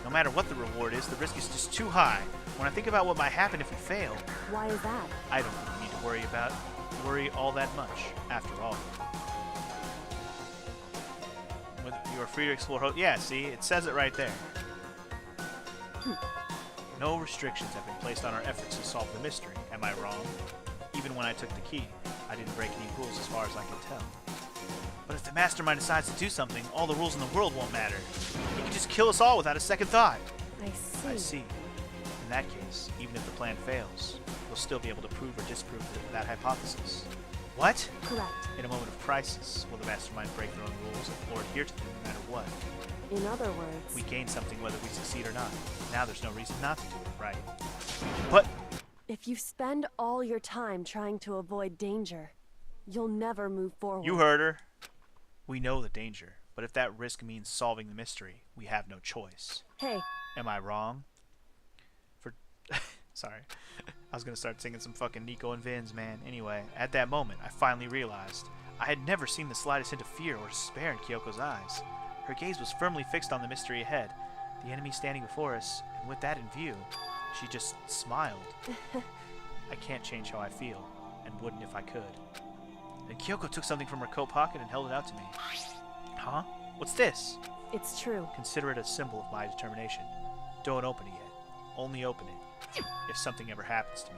no matter what the reward is, the risk is just too high. When I think about what might happen if we fail, why is that? I don't really need to worry all that much, after all. You are free to explore. Yeah, see, it says it right there. No restrictions have been placed on our efforts to solve the mystery. Am I wrong? Even when I took the key, I didn't break any rules as far as I can tell. But if the mastermind decides to do something, all the rules in the world won't matter. He can just kill us all without a second thought. I see. I see. In that case, even if the plan fails, we'll still be able to prove or disprove that hypothesis. What? Correct. In a moment of crisis, will the mastermind break their own rules or adhere to them no matter what? In other words... We gain something whether we succeed or not. Now there's no reason not to do it, right? But... If you spend all your time trying to avoid danger, you'll never move forward. You heard her. We know the danger, but if that risk means solving the mystery, we have no choice. Hey, Am I wrong? Sorry. I was gonna start singing some fucking Nico and Vinz, man. Anyway, at that moment, I finally realized I had never seen the slightest hint of fear or despair in Kyoko's eyes. Her gaze was firmly fixed on the mystery ahead, the enemy standing before us, and with that in view, she just smiled. I can't change how I feel, and wouldn't if I could. Then Kyoko took something from her coat pocket and held it out to me. Huh? What's this? it's true. Consider it a symbol of my determination. Don't open it yet. Only open it if something ever happens to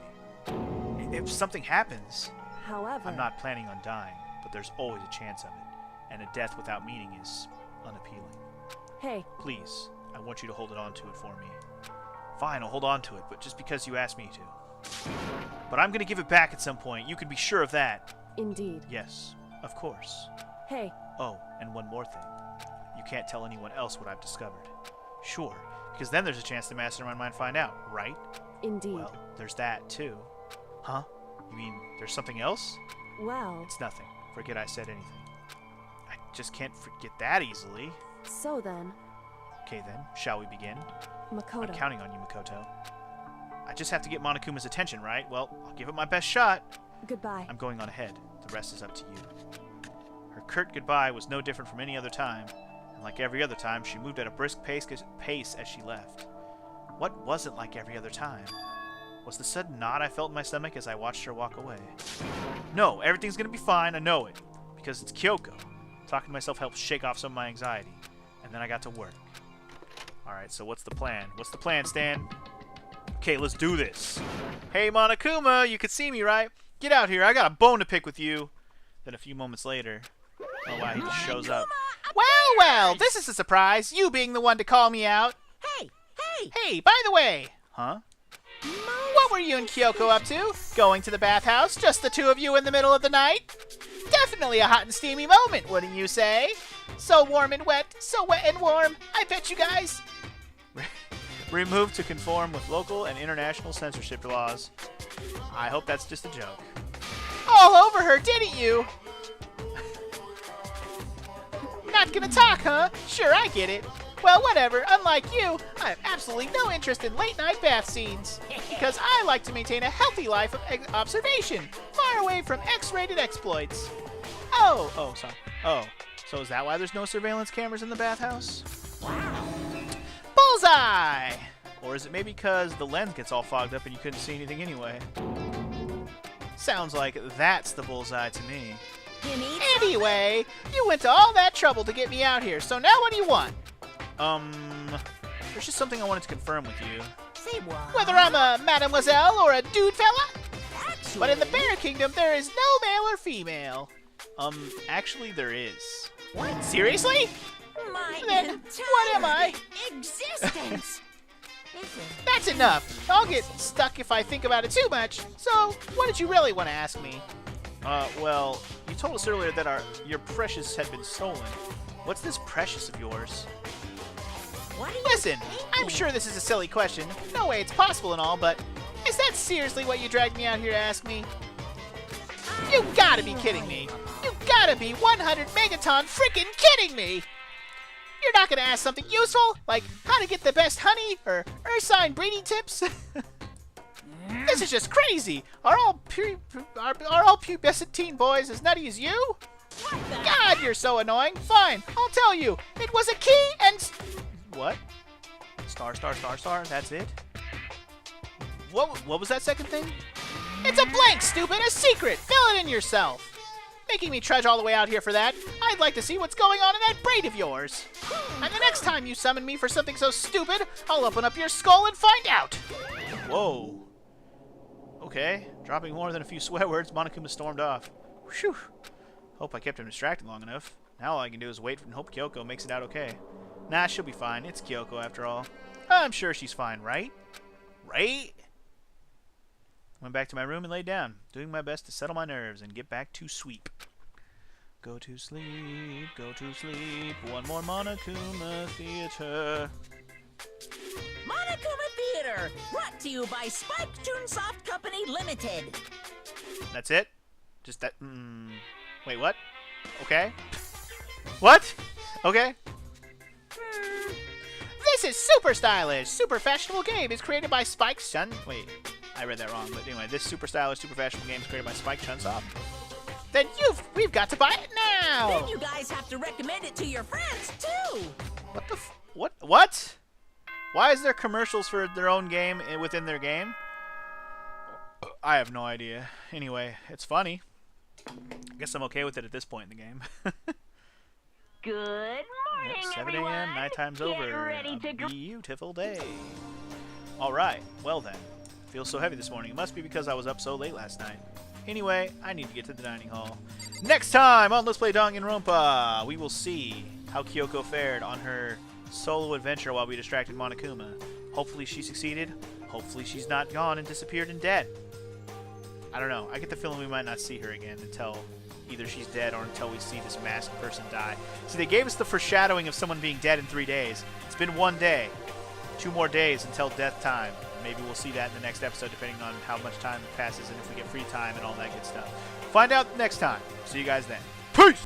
me. If something happens, However... I'm not planning on dying, but there's always a chance of it, and a death without meaning is unappealing. Hey, Please, I want you to hold it on to it for me. Fine, I'll hold on to it, but just because you asked me to. But I'm gonna give it back at some point, you can be sure of that. indeed. Yes, of course. Hey, Oh, and one more thing. You can't tell anyone else what I've discovered. Sure, because then there's a chance the mastermind might find out, right? indeed. Well, there's that, too. Huh? You mean there's something else? Well, It's nothing. Forget I said anything. I just can't forget that easily. so then, Okay then, shall we begin? Makoto. I'm counting on you, Makoto. I just have to get Monokuma's attention, right? Well, I'll give it my best shot. Goodbye. I'm going on ahead. The rest is up to you. Her curt goodbye was no different from any other time, and like every other time, she moved at a brisk pace as she left. What wasn't like every other time? Was the sudden knot I felt in my stomach as I watched her walk away? No, everything's gonna be fine, I know it. Because it's Kyoko. Talking to myself helped shake off some of my anxiety. And then I got to work. Alright, so what's the plan? What's the plan, Stan? Okay, let's do this. Hey, Monokuma, you can see me, right? Get out here, I got a bone to pick with you. Then a few moments later, oh wow, he just shows up. Well, this is a surprise, you being the one to call me out. Hey, by the way, Huh? what were you and Kyoko up to? Going to the bathhouse, just the two of you in the middle of the night? Definitely a hot and steamy moment, wouldn't you say? So warm and wet, so wet and warm, I bet you guys. Removed to conform with local and international censorship laws. I hope that's just a joke. All over her, didn't you? Not gonna talk, huh? Sure, I get it. Well, whatever. Unlike you, I have absolutely no interest in late-night bath scenes. Because I like to maintain a healthy life of observation, far away from X-rated exploits. Oh, sorry. Oh, so is that why there's no surveillance cameras in the bathhouse? Bullseye! Or is it maybe because the lens gets all fogged up and you couldn't see anything anyway? Sounds like that's the bullseye to me. You need Anyway, you went to all that trouble to get me out here, so now what do you want? There's just something I wanted to confirm with you. say what? Whether I'm a mademoiselle or a dude fella? Actually, But in the Bear Kingdom, there is no male or female. Actually there is. What? Seriously? my Then entire what am I? existence. That's enough. I'll get stuck if I think about it too much. So, what did you really want to ask me? Well, you told us earlier that your precious had been stolen. What's this precious of yours? What are you Listen, I'm thinking? sure this is a silly question. No way it's possible and all, but is that seriously what you dragged me out here to ask me? You gotta be kidding me. You gotta be 100 megaton freaking kidding me. You're not gonna ask something useful, like how to get the best honey or ursine breeding tips? This is just crazy. Are all pubescent teen boys as nutty as you? God, you're so annoying. Fine, I'll tell you. It was a key and... What? Star, that's it? What was that second thing? It's a blank, stupid. A secret. Fill it in yourself. Making me trudge all the way out here for that. I'd like to see what's going on in that braid of yours. And the next time you summon me for something so stupid, I'll open up your skull and find out. Whoa. Okay. Dropping more than a few swear words, Monokuma stormed off. Whew. Hope I kept him distracted long enough. Now all I can do is wait and hope Kyoko makes it out okay. Nah, she'll be fine. It's Kyoko after all. I'm sure she's fine, right? Right? Went back to my room and laid down, doing my best to settle my nerves and get back to sleep. Go to sleep, go to sleep. One more Monokuma Theater. Monokuma Theater, brought to you by Spike Toonsoft Company Limited. That's it? Just that? Wait, what? Okay. What? Okay. This is super stylish. Super fashionable game is created by Spike Chun. Wait, I read that wrong. But anyway, this super stylish, super fashionable game is created by Spike Chunsoft. Then we've got to buy it now. Then you guys have to recommend it to your friends, too. What the What? Why is there commercials for their own game within their game? I have no idea. Anyway, it's funny. I guess I'm okay with it at this point in the game. Good morning, 7 everyone. a.m. Nighttime's Get over. ready to A go. beautiful day. All right. Well then. Feels so heavy this morning. It must be because I was up so late last night. Anyway, I need to get to the dining hall. Next time on Let's Play Danganronpa, we will see how Kyoko fared on her solo adventure while we distracted Monokuma. Hopefully she succeeded. Hopefully she's not gone and disappeared and dead. I don't know. I get the feeling we might not see her again until either she's dead or until we see this masked person die. See, they gave us the foreshadowing of someone being dead in 3 days. It's been 1 day. 2 more days until death time. Maybe we'll see that in the next episode, depending on how much time passes and if we get free time and all that good stuff. Find out next time. See you guys then. Peace!